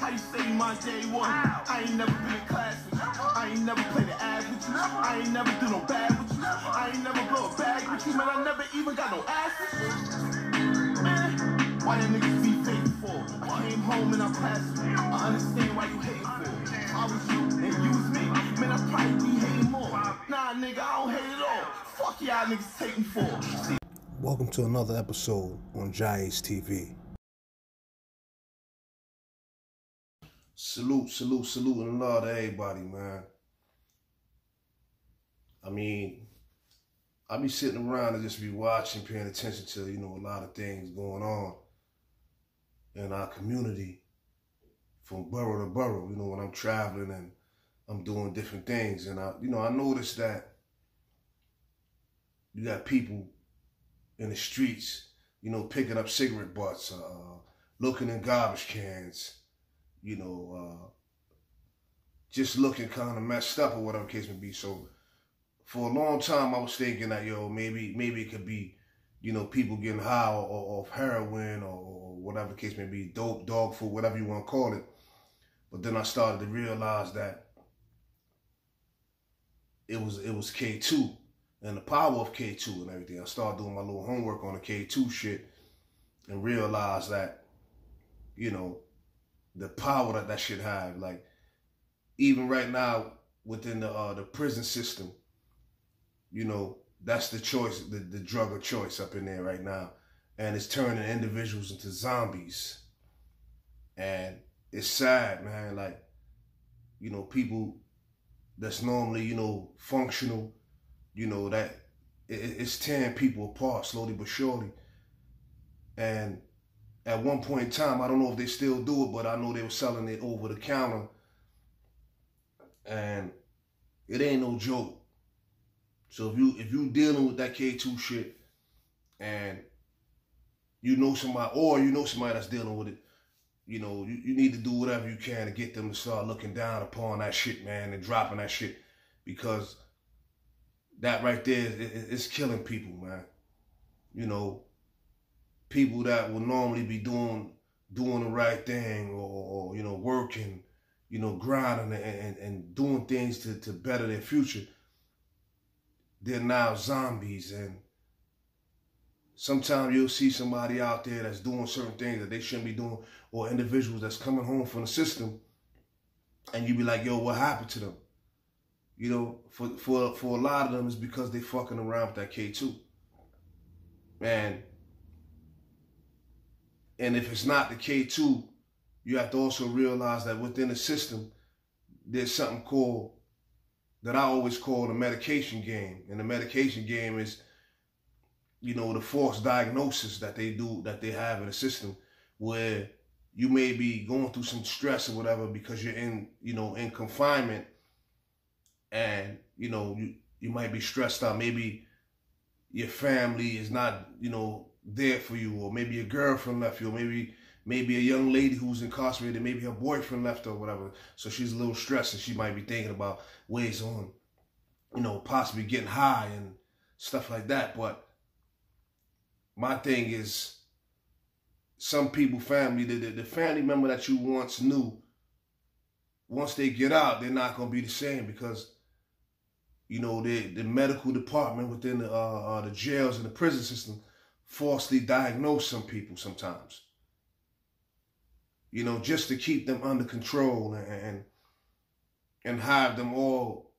How you say my J1? I ain't never been in class with you. I ain't never played the ass with you. I ain't never do no bad with you. I ain't never blow a bag with you. Man, I never even got no ass with you. Man, why you niggas be fake for? I came home and I passed you. I understand why you hating for. I was you and you was me. Man, I probably be hating more. Nah, nigga, I don't hate at all. Fuck y'all niggas take me for. Welcome to another episode on JAH-ACE TV. Salute, and love to everybody, man. I mean, I be sitting around and just be watching, paying attention to, a lot of things going on in our community from borough to borough, when I'm traveling and I'm doing different things. And I noticed that you got people in the streets, picking up cigarette butts, looking in garbage cans, just looking kind of messed up or whatever the case may be. So for a long time, I was thinking that, maybe it could be, people getting high off heroin or whatever the case may be, dope, dog food, whatever you want to call it. But then I started to realize that it was K2 and the power of K2 and everything. I started doing my little homework on the K2 shit and realized that, the power that shit have. Like, even right now within the prison system, that's the choice, the drug of choice up in there right now. And it's turning individuals into zombies. And it's sad, man. Like, people that's normally, functional, that it's tearing people apart slowly but surely. And at one point in time, I don't know if they still do it, but I know they were selling it over the counter. And it ain't no joke. So if you dealing with that K2 shit and you know somebody, or somebody that's dealing with it, you need to do whatever you can to get them to start looking down upon that shit, man, and dropping that shit, because that right there is killing people, man. People that would normally be doing the right thing or working, grinding and doing things to better their future. They're now zombies. And sometimes you'll see somebody out there that's doing certain things that they shouldn't be doing, or individuals that's coming home from the system, and you be like, yo, what happened to them? For a lot of them, it's because they fucking around with that K2. And if it's not the K2, you have to also realize that within the system, there's something that I always call the medication game. And the medication game is, the false diagnosis that they have in the system, where you may be going through some stress or whatever because you're in confinement, and, you might be stressed out. Maybe your family is not, there for you, or maybe your girlfriend left you, or maybe a young lady who's incarcerated, maybe her boyfriend left her or whatever. So she's a little stressed and she might be thinking about ways on, possibly getting high and stuff like that. But my thing is, some people, family, the family member that you once knew, once they get out, they're not going to be the same, because, the medical department within the jails and the prison system falsely diagnose some people sometimes, just to keep them under control and have them all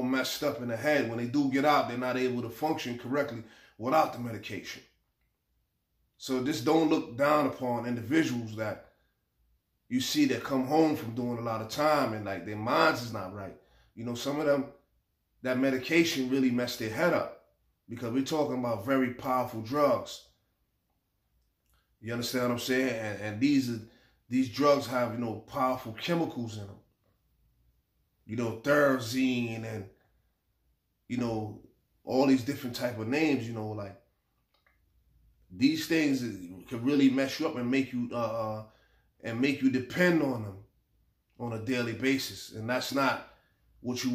messed up in the head. When they do get out, they're not able to function correctly without the medication. So just don't look down upon individuals that you see that come home from doing a lot of time and like their minds is not right. Some of them, that medication really messed their head up, because we're talking about very powerful drugs. You understand what I'm saying? And these drugs have, powerful chemicals in them. Therazine and, all these different type of names, like these things can really mess you up and make you depend on them on a daily basis. And that's not what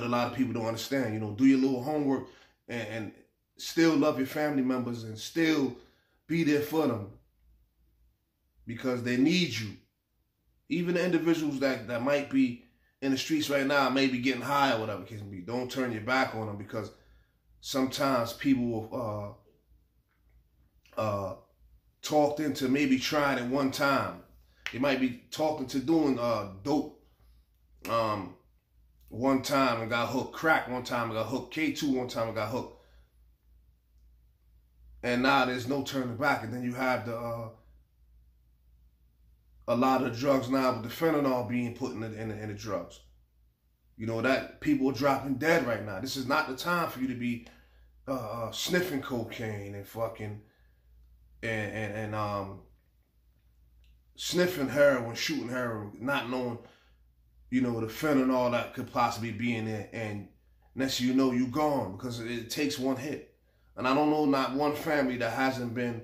a lot of people don't understand. Do your little homework and still love your family members and still be there for them, because they need you. Even the individuals that might be in the streets right now, maybe getting high or whatever the case may be, don't turn your back on them, because sometimes people will talked into maybe trying it one time. They might be talking to doing dope one time and got hooked, crack one time and got hooked, K2 one time and got hooked. And now there's no turning back. And then you have the a lot of the drugs now with the fentanyl being put in the drugs. You know, that people are dropping dead right now. This is not the time for you to be sniffing cocaine and fucking and sniffing heroin, shooting heroin, not knowing, you know, the fentanyl that could possibly be in there, and next thing you know, you gone, because it takes one hit. And I don't know not one family that hasn't been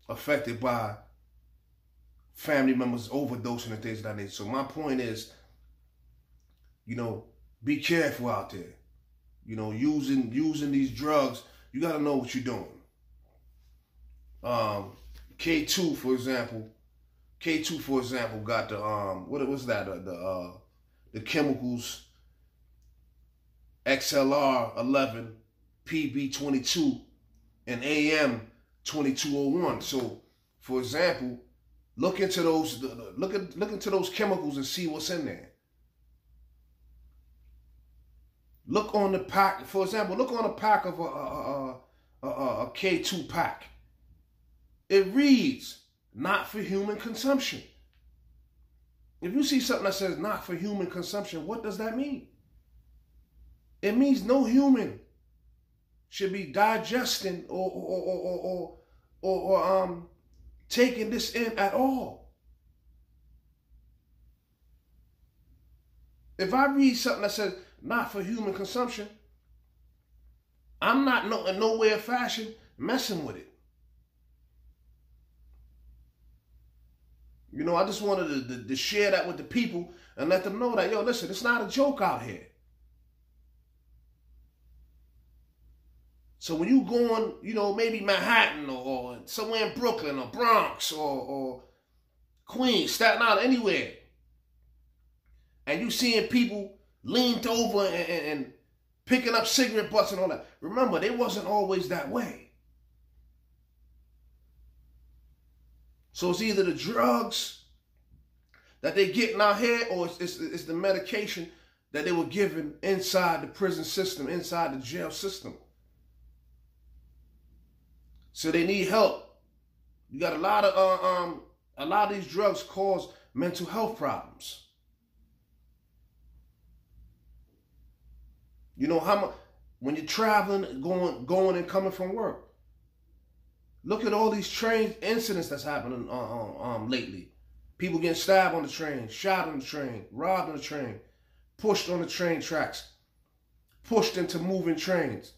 affected by family members overdosing and things of that nature. So my point is, you know, be careful out there. You know, using these drugs, you got to know what you're doing. K2, for example, got the what was that? The chemicals XLR 11, PB 22, and AM 2201. So, for example, look into those chemicals and see what's in there. Look on the pack, for example, look on the pack of a K2 pack. It reads, not for human consumption. If you see something that says not for human consumption, what does that mean? It means no human should be digesting or taking this in at all. If I read something that says not for human consumption, I'm not in no way or fashion messing with it. You know, I just wanted to share that with the people and let them know that, yo, listen, it's not a joke out here. So when you going, you know, maybe Manhattan or somewhere in Brooklyn or Bronx or Queens, Staten Island, anywhere, and you seeing people leaned over and picking up cigarette butts and all that, remember, they wasn't always that way. So it's either the drugs that they getting out here, or it's the medication that they were given inside the prison system, inside the jail system. So they need help. You got a lot of these drugs cause mental health problems. You know how much when you're traveling, going and coming from work. Look at all these train incidents that's happening lately. People getting stabbed on the train, shot on the train, robbed on the train, pushed on the train tracks, pushed into moving trains.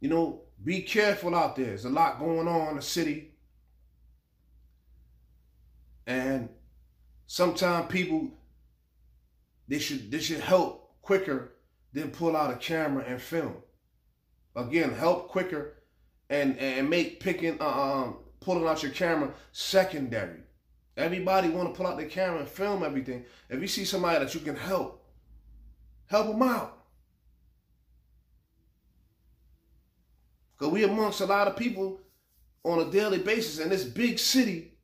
You know, be careful out there. There's a lot going on in the city. And sometimes people, they should help quicker than pull out a camera and film. Again, help quicker and make pulling out your camera secondary. Everybody want to pull out their camera and film everything. If you see somebody that you can help them out. Because we amongst a lot of people on a daily basis in this big city.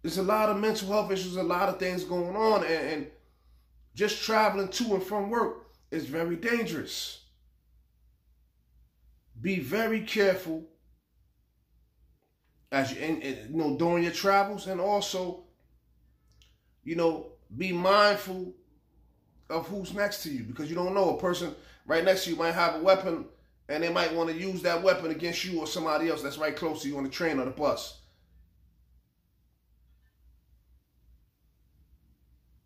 There's a lot of mental health issues, a lot of things going on, and just traveling to and from work is very dangerous. Be very careful as you during your travels, and also, be mindful of who's next to you, because you don't know, a person right next to you might have a weapon, and they might want to use that weapon against you or somebody else that's right close to you on the train or the bus.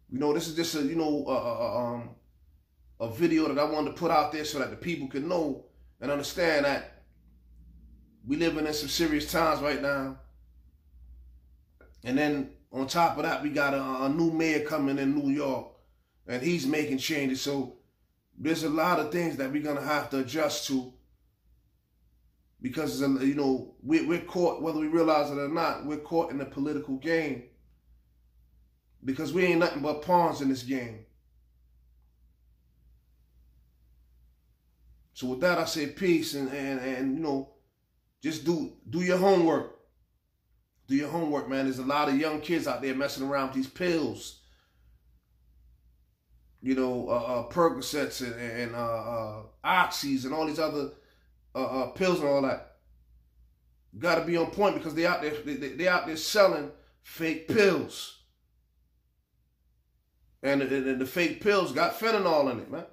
This is just a video that I wanted to put out there so that the people can know and understand that we living in some serious times right now. And then on top of that, we got a new mayor coming in New York, and he's making changes. So there's a lot of things that we're going to have to adjust to, Because, you know, we're caught, whether we realize it or not, we're caught in the political game. Because we ain't nothing but pawns in this game. So with that, I say peace and you know, just do your homework. Do your homework, man. There's a lot of young kids out there messing around with these pills. You know, Percocets and Oxys and all these other pills and all that. Got to be on point because they out there selling fake pills. And the fake pills got fentanyl in it, man.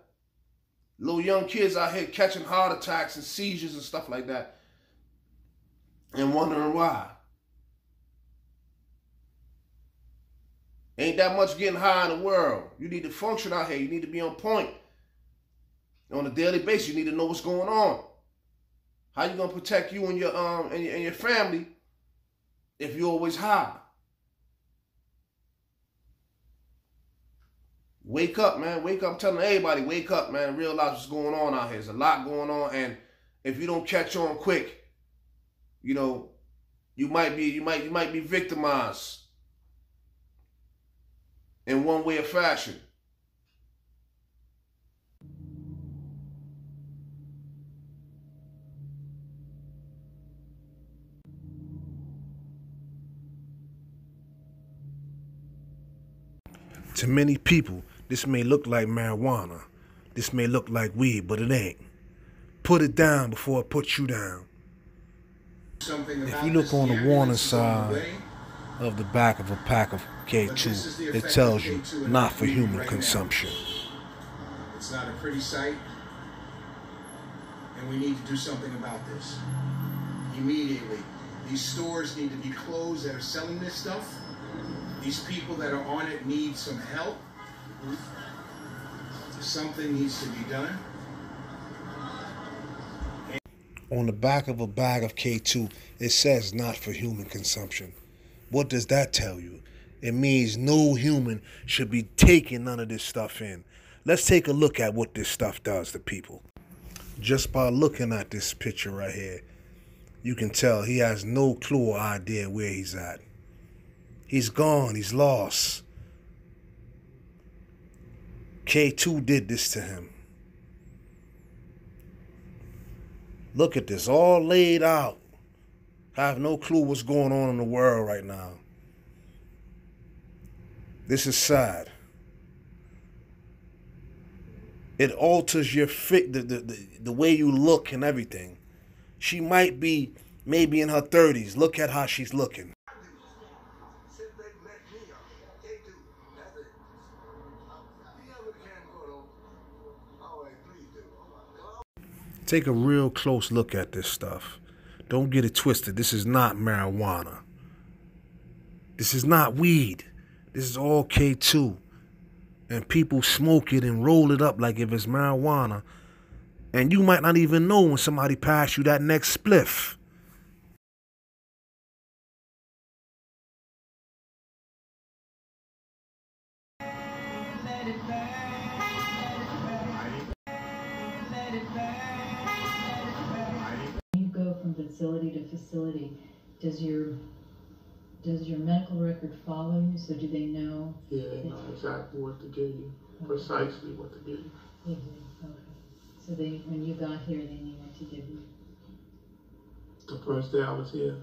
Little young kids out here catching heart attacks and seizures and stuff like that. And wondering why. Ain't that much getting high in the world. You need to function out here. You need to be on point. On a daily basis, you need to know what's going on. How you gonna protect you and your family if you're always high? Wake up, man. Wake up. I'm telling everybody, wake up, man. Realize what's going on out here. There's a lot going on, and if you don't catch on quick, you know, you might be victimized in one way or fashion. To many people, this may look like marijuana. This may look like weed, but it ain't. Put it down before it puts you down. If you look on the warning sign of the back of a pack of K2, it tells you not for human consumption. It's not a pretty sight, and we need to do something about this immediately. These stores need to be closed that are selling this stuff. These people that are on it need some help. Something needs to be done. On the back of a bag of K2, it says not for human consumption. What does that tell you? It means no human should be taking none of this stuff in. Let's take a look at what this stuff does to people. Just by looking at this picture right here, you can tell he has no clue or idea where he's at. He's gone. He's lost. K2 did this to him. Look at this, all laid out. I have no clue what's going on in the world right now. This is sad. It alters your fit, the way you look and everything. She might be maybe in her 30s. Look at how she's looking. Take a real close look at this stuff. Don't get it twisted. This is not marijuana. This is not weed. This is all K2. And people smoke it and roll it up like if it's marijuana. And you might not even know when somebody passed you that next spliff. From facility to facility, does your medical record follow you? So do they know? Yeah, they know exactly what to give you, precisely what to give you. They do. Okay. So when you got here, they knew what to give you. The first day I was here,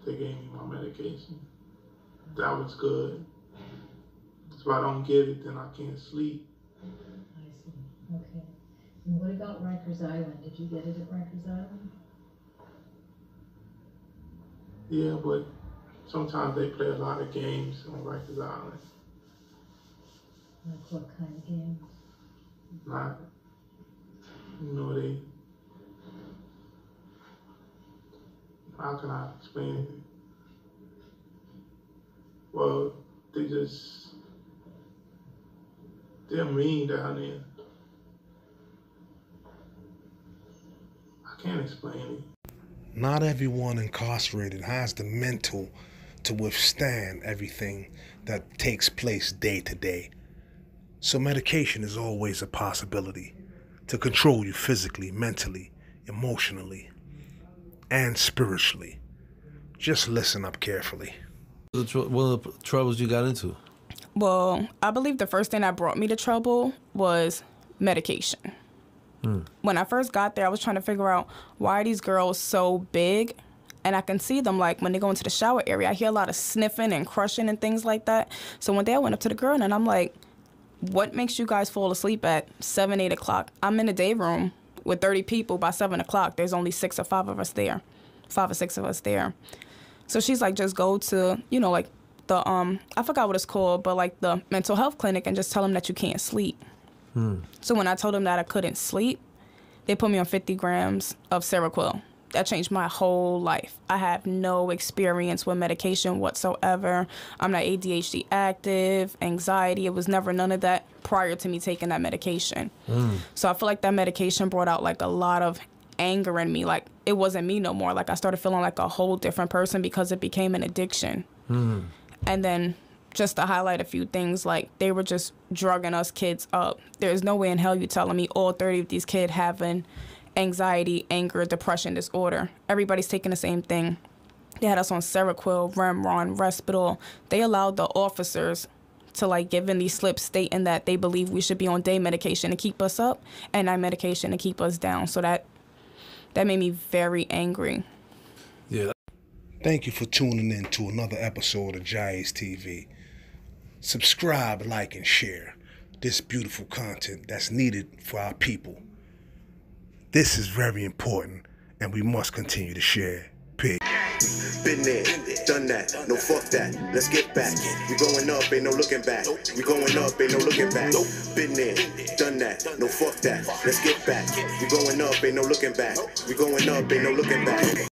they gave me my medication. That was good. If I don't get it, then I can't sleep. I see. Okay. And what about Rikers Island? Did you get it at Rikers Island? Yeah, but sometimes they play a lot of games on Rikers Island. Like what kind of games? Not, how can I explain it? Well, they're mean down there. I can't explain it. Not everyone incarcerated has the mental to withstand everything that takes place day to day. So medication is always a possibility to control you physically, mentally, emotionally. and spiritually. Just listen up carefully. One of the troubles you got into? Well, I believe the first thing that brought me to trouble was medication. When I first got there, I was trying to figure out, why are these girls so big? And I can see them, like, when they go into the shower area, I hear a lot of sniffing and crushing and things like that. So one day I went up to the girl and I'm like, what makes you guys fall asleep at 7, 8 o'clock? I'm in the day room with 30 people. By 7 o'clock, there's only 6 or 5 of us there. 5 or 6 of us there. So she's like, just go to, you know, like the, I forgot what it's called, but like the mental health clinic and just tell them that you can't sleep. So when I told them that I couldn't sleep, they put me on 50 grams of Seroquel. That changed my whole life. I have no experience with medication whatsoever. I'm not ADHD active, anxiety. It was never none of that prior to me taking that medication. So I feel like that medication brought out like a lot of anger in me. Like it wasn't me no more. Like I started feeling like a whole different person because it became an addiction. And then just to highlight a few things, like they were just drugging us kids up. There's no way in hell you telling me all 30 of these kids having anxiety, anger, depression disorder. Everybody's taking the same thing. They had us on Seroquel, Remron, Respitol. They allowed the officers to like give in these slips stating that they believe we should be on day medication to keep us up and night medication to keep us down. So that made me very angry. Yeah. Thank you for tuning in to another episode of JAH-ACE TV. Subscribe, like, and share this beautiful content that's needed for our people. This is very important, and we must continue to share. Peace. Been there, done that, no fuck that, let's get back. We going up, ain't no looking back. We going up, ain't no looking back. Been there, done that, no fuck that, let's get back. We going up, ain't no looking back. We going up, ain't no looking back.